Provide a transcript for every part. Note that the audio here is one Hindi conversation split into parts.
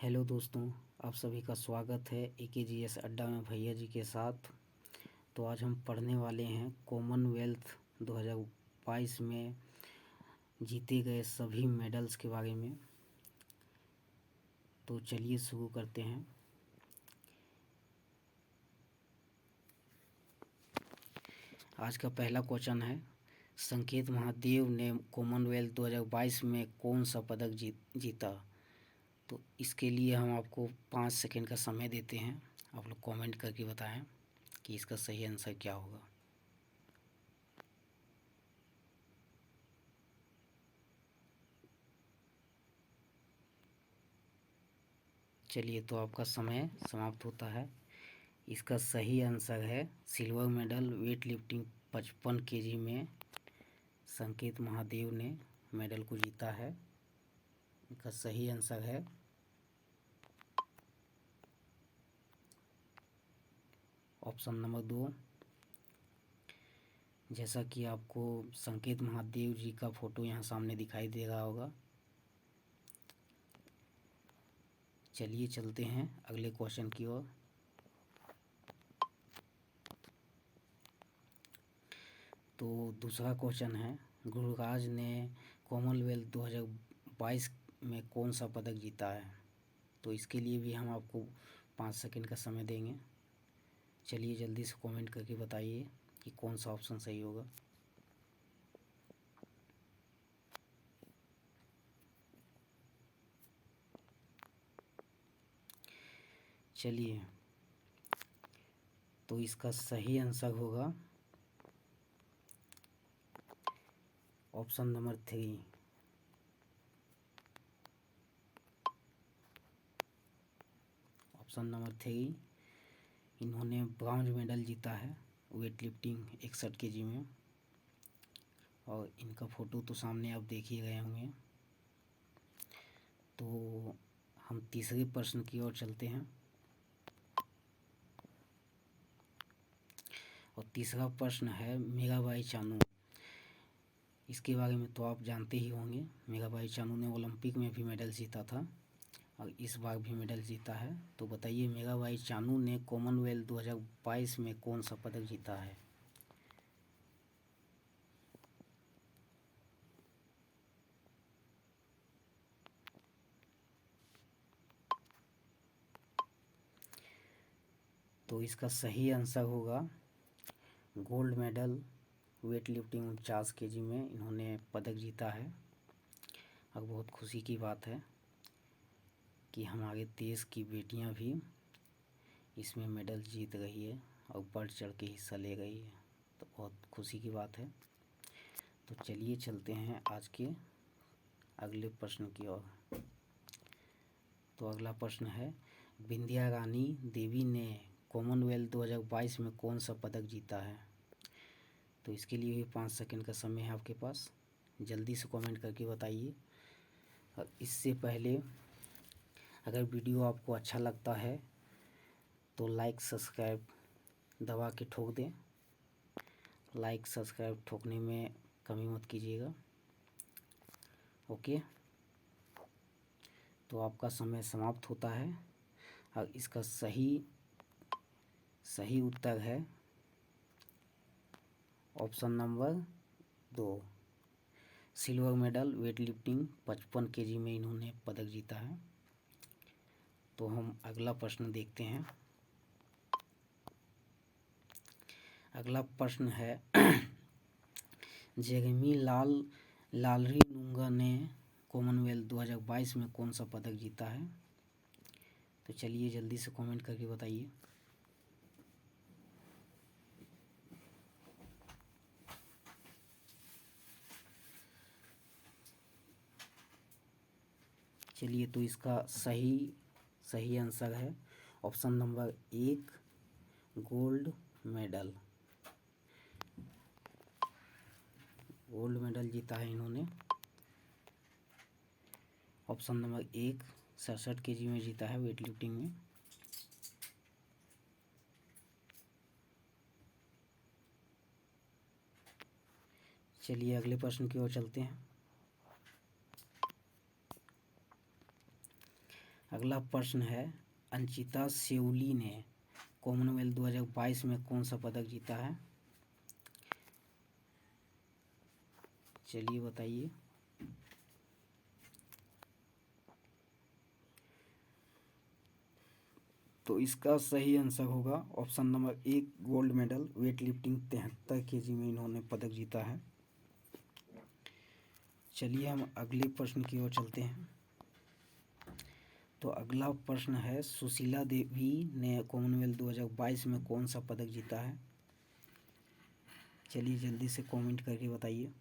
हेलो दोस्तों, आप सभी का स्वागत है AKGS अड्डा में भैया जी के साथ। तो आज हम पढ़ने वाले हैं कॉमनवेल्थ 2022 में जीते गए सभी मेडल्स के बारे में। तो चलिए शुरू करते हैं। आज का पहला क्वेश्चन है, संकेत महादेव ने कॉमनवेल्थ 2022 में कौन सा पदक जीता। तो इसके लिए हम आपको 5 सेकंड का समय देते हैं। आप लोग कमेंट करके बताएं कि इसका सही आंसर क्या होगा। चलिए, तो आपका समय समाप्त होता है। इसका सही आंसर है silver medal weight lifting 55 kg में संकेत महादेव ने मेडल को जीता है। इसका सही आंसर है ऑप्शन नंबर 2। जैसा कि आपको संकेत महादेव जी का फोटो यहाँ सामने दिखाई दे रहा होगा। चलिए चलते हैं अगले क्वेश्चन की ओर। तो दूसरा क्वेश्चन है, गुरुराज ने कॉमनवेल्थ 2022 में कौन सा पदक जीता है। तो इसके लिए भी हम आपको 5 सेकंड का समय देंगे। चलिए जल्दी से कमेंट करके बताइए कि कौन सा ऑप्शन सही होगा। चलिए, तो इसका सही आंसर होगा ऑप्शन नंबर 3। ऑप्शन नंबर 3, इन्होंने ब्रॉन्ज मेडल जीता है वेट लिफ्टिंग 61 kg में। और इनका फ़ोटो तो सामने आप देख ही गए होंगे। तो हम तीसरे प्रश्न की ओर चलते हैं। और तीसरा प्रश्न है मीराबाई चानू। इसके बारे में तो आप जानते ही होंगे। मीराबाई चानू ने ओलंपिक में भी मेडल जीता था और इस बार भी मेडल जीता है। तो बताइए, मीराबाई चानू ने कॉमनवेल्थ 2022 में कौन सा पदक जीता है। तो इसका सही आंसर होगा gold medal weight lifting 49 kg में इन्होंने पदक जीता है। और बहुत खुशी की बात है कि हमारे देश की बेटियां भी इसमें मेडल जीत रही है और बढ़ चढ़ के हिस्सा ले रही है। तो बहुत खुशी की बात है। तो चलिए चलते हैं आज के अगले प्रश्न की ओर। तो अगला प्रश्न है, विंध्या रानी देवी ने कॉमनवेल्थ 2022 में कौन सा पदक जीता है। तो इसके लिए भी 5 सेकंड का समय है आपके पास। जल्दी से कमेंट करके बताइए। और इससे पहले, अगर वीडियो आपको अच्छा लगता है तो लाइक सब्सक्राइब दबा के ठोक दें। लाइक सब्सक्राइब ठोकने में कमी मत कीजिएगा। ओके, तो आपका समय समाप्त होता है। और इसका सही उत्तर है option number 2। Silver medal weight lifting 55 kg में इन्होंने पदक जीता है। तो हम अगला प्रश्न देखते हैं। अगला प्रश्न है जेरेमी लालरिनुंगा ने कॉमनवेल्थ 2022 में कौन सा पदक जीता है। तो चलिए जल्दी से कमेंट करके बताइए। चलिए, तो इसका सही आंसर है option number 1 gold medal. Gold medal जीता है इन्होंने। ऑप्शन नंबर 1 67 kg में जीता है वेट लिफ्टिंग में। चलिए अगले प्रश्न की ओर चलते हैं। अगला प्रश्न है, अंचिता सेउली ने कॉमनवेल्थ 2022 में कौन सा पदक जीता है? चलिए बताइए। तो इसका सही आंसर होगा option number 1, gold medal weight lifting 73 kg में इन्होंने पदक जीता है। चलिए हम अगले प्रश्न की ओर चलते हैं। तो अगला प्रश्न है, सुशीला देवी ने कॉमनवेल्थ 2022 में कौन सा पदक जीता है? चलिए जल्दी से कमेंट करके बताइए।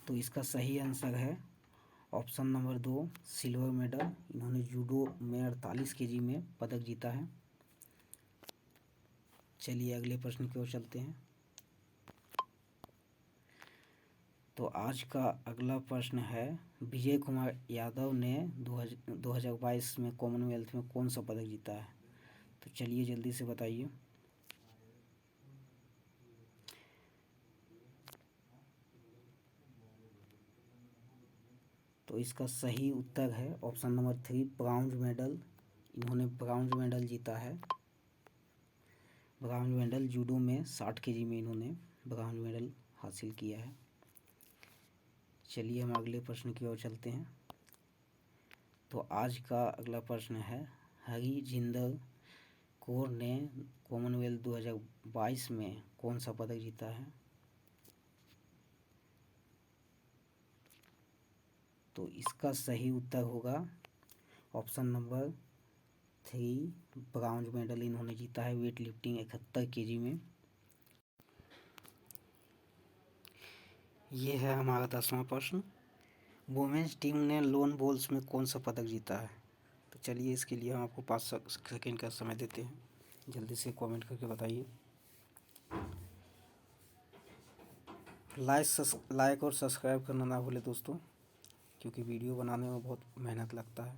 तो इसका सही आंसर है ऑप्शन नंबर 2, सिल्वर मेडल। इन्होंने जूडो में 48 kg में पदक जीता है। चलिए अगले प्रश्न की ओर चलते हैं। तो आज का अगला प्रश्न है, विजय कुमार यादव ने 2022 में कॉमनवेल्थ में कौन सा पदक जीता है? तो चलिए जल्दी से बताइए। तो इसका सही उत्तर है ऑप्शन नंबर 3, ब्रॉन्ज मेडल। इन्होंने ब्रॉन्ज मेडल जीता है। ब्रॉन्ज मेडल जूडो में 60 kg में इन्होंने ब्रॉन्ज मेडल हासिल किया है। चलिए हम अगले प्रश्न की ओर चलते हैं। तो आज का अगला प्रश्न है, हरजिंदर कौर ने कॉमनवेल्थ 2022 में कौन सा पदक जीता है? तो इसका सही उत्तर होगा ऑप्शन नंबर 3, ब्रॉन्ज मेडल इन्होंने जीता है वेट लिफ्टिंग 71 kg में। ये है हमारा 10वां प्रश्न, वुमेन्स टीम ने लोन बॉल्स में कौन सा पदक जीता है? तो चलिए इसके लिए हम आपको 5 सेकेंड का समय देते हैं, जल्दी से कमेंट करके बताइए। लाइक और सब्सक्राइब करना ना भूले दोस्तों, क्योंकि वीडियो बनाने में बहुत मेहनत लगता है।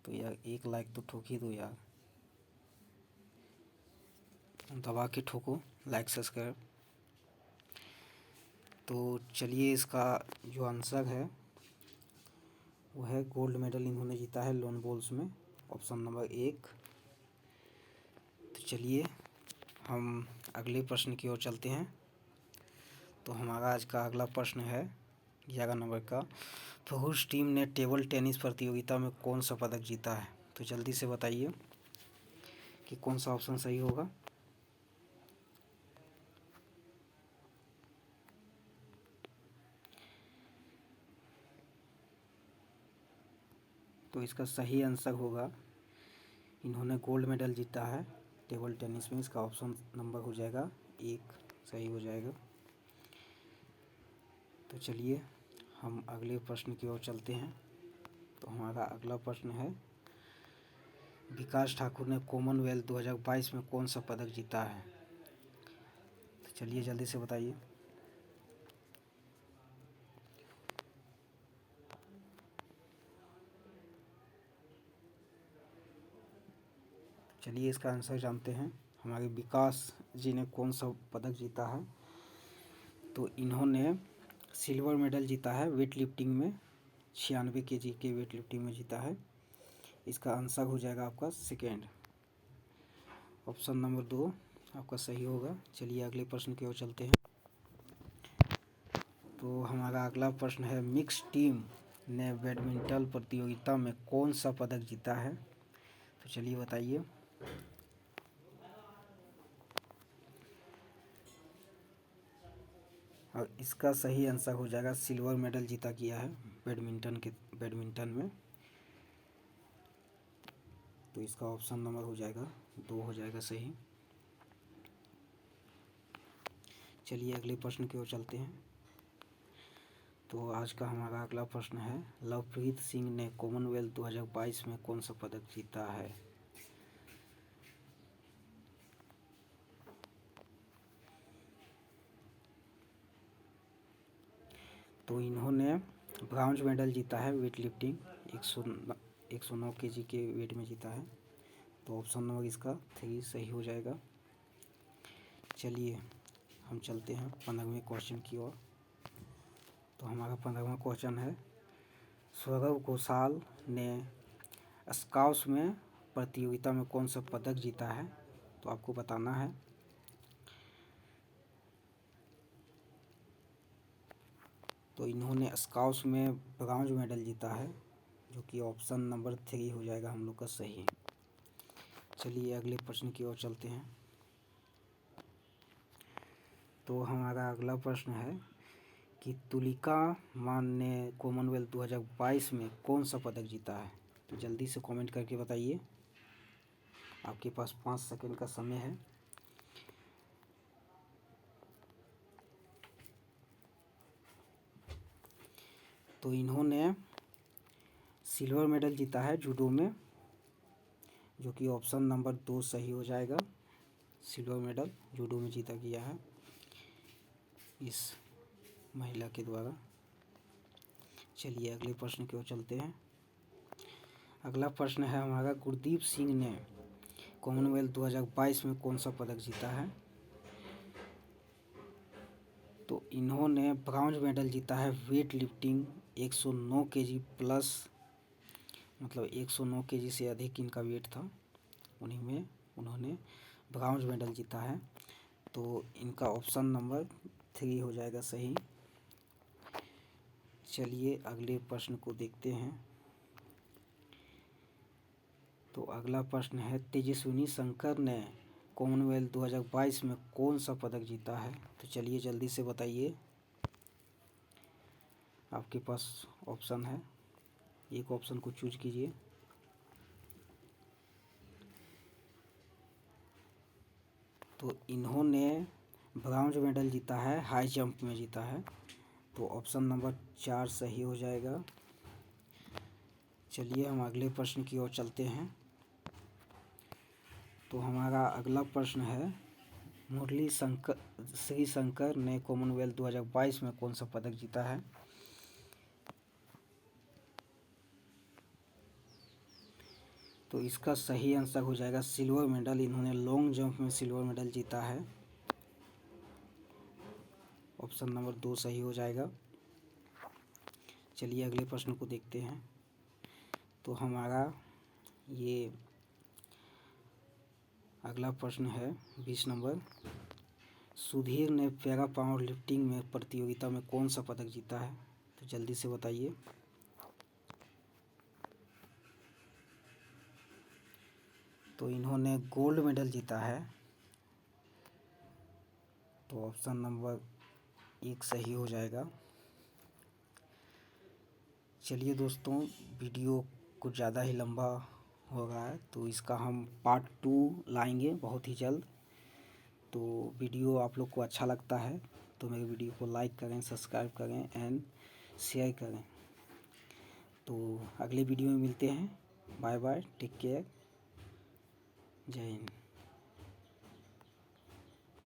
तो यार एक लाइक तो ठोक ही दो यार, दबा के ठोको लाइक सब्सक्राइब। तो चलिए इसका जो आंसर है वो है गोल्ड मेडल इन्होंने जीता है लोन बॉल्स में, ऑप्शन नंबर 1। तो चलिए हम अगले प्रश्न की ओर चलते हैं। तो हमारा आज का अगला प्रश्न है 11 नंबर का, पुरुष टीम ने टेबल टेनिस प्रतियोगिता में कौन सा पदक जीता है? तो जल्दी से बताइए कि कौन सा ऑप्शन सही होगा। तो इसका सही आंसर होगा, इन्होंने गोल्ड मेडल जीता है टेबल टेनिस में। इसका ऑप्शन नंबर हो जाएगा 1 सही हो जाएगा। तो चलिए हम अगले प्रश्न की ओर चलते हैं। तो हमारा अगला प्रश्न है, विकास ठाकुर ने कॉमनवेल्थ 2022 में कौन सा पदक जीता है? तो चलिए जल्दी से बताइए। चलिए इसका आंसर जानते हैं, हमारे विकास जी ने कौन सा पदक जीता है। तो इन्होंने सिल्वर मेडल जीता है वेट लिफ्टिंग में, 96 kg के वेट लिफ्टिंग में जीता है। इसका आंसर हो जाएगा आपका सेकेंड, ऑप्शन नंबर 2 आपका सही होगा। चलिए अगले प्रश्न की ओर चलते हैं। तो हमारा अगला प्रश्न है, मिक्स टीम ने बैडमिंटन प्रतियोगिता में कौन सा पदक जीता है? तो चलिए बताइए। और इसका सही आंसर हो जाएगा सिल्वर मेडल जीता किया है बैडमिंटन में। तो इसका ऑप्शन नंबर हो जाएगा 2 हो जाएगा सही। चलिए अगले प्रश्न की ओर चलते हैं। तो आज का हमारा अगला प्रश्न है, लवप्रीत सिंह ने कॉमनवेल्थ 2022 में कौन सा पदक जीता है? तो इन्होंने ब्रॉन्ज मेडल जीता है वेट लिफ्टिंग 109 kg के वेट में जीता है। तो ऑप्शन नंबर इसका 3 सही हो जाएगा। चलिए हम चलते हैं 15वें क्वेश्चन की ओर। तो हमारा 15वां क्वेश्चन है, सौरव घोषाल ने स्काउट्स में प्रतियोगिता में कौन सा पदक जीता है? तो आपको बताना है। तो इन्होंने स्काउट्स में ब्रॉन्ज मेडल जीता है, जो कि ऑप्शन नंबर 3 हो जाएगा हम लोग का सही। चलिए अगले प्रश्न की ओर चलते हैं। तो हमारा अगला प्रश्न है कि तुलिका मान ने कॉमनवेल्थ 2022 में कौन सा पदक जीता है? तो जल्दी से कमेंट करके बताइए, आपके पास 5 सेकंड का समय है। तो इन्होंने सिल्वर मेडल जीता है जूडो में, जो कि ऑप्शन नंबर 2 सही हो जाएगा। सिल्वर मेडल जूडो में जीता गया है इस महिला के द्वारा। चलिए अगले प्रश्न की ओर चलते हैं। अगला प्रश्न है हमारा, गुरदीप सिंह ने कॉमनवेल्थ 2022 में कौन सा पदक जीता है? तो इन्होंने ब्रॉन्ज मेडल जीता है वेट लिफ्टिंग 109 केजी प्लस, मतलब 109 केजी से अधिक इनका वेट था, उन्हीं में उन्होंने ब्रॉन्ज मेडल जीता है। तो इनका ऑप्शन नंबर 3 हो जाएगा सही। चलिए अगले प्रश्न को देखते हैं। तो अगला प्रश्न है, तेजस्विनी शंकर ने कॉमनवेल्थ 2022 में कौन सा पदक जीता है? तो चलिए जल्दी से बताइए, आपके पास ऑप्शन है, एक ऑप्शन को चूज कीजिए। तो इन्होंने ब्रॉन्ज मेडल जीता है, हाई जंप में जीता है। तो ऑप्शन नंबर 4 सही हो जाएगा। चलिए हम अगले प्रश्न की ओर चलते हैं। तो हमारा अगला प्रश्न है, मुरली श्री शंकर ने कॉमनवेल्थ 2022 में कौन सा पदक जीता है? तो इसका सही आंसर हो जाएगा सिल्वर मेडल। इन्होंने लॉन्ग जंप में सिल्वर मेडल जीता है, ऑप्शन नंबर 2 सही हो जाएगा। चलिए अगले प्रश्न को देखते हैं। तो हमारा ये अगला प्रश्न है 20 नंबर, सुधीर ने पैरा पावर लिफ्टिंग में प्रतियोगिता में कौन सा पदक जीता है? तो जल्दी से बताइए। तो इन्होंने गोल्ड मेडल जीता है, तो ऑप्शन नंबर 1 सही हो जाएगा। चलिए दोस्तों, वीडियो कुछ ज़्यादा ही लंबा हो रहा है, तो इसका हम पार्ट 2 लाएंगे बहुत ही जल्द। तो वीडियो आप लोग को अच्छा लगता है तो मेरे वीडियो को लाइक करें, सब्सक्राइब करें एंड शेयर करें। तो अगले वीडियो में मिलते हैं। बाय बाय, टेक केयर, जय हिंद।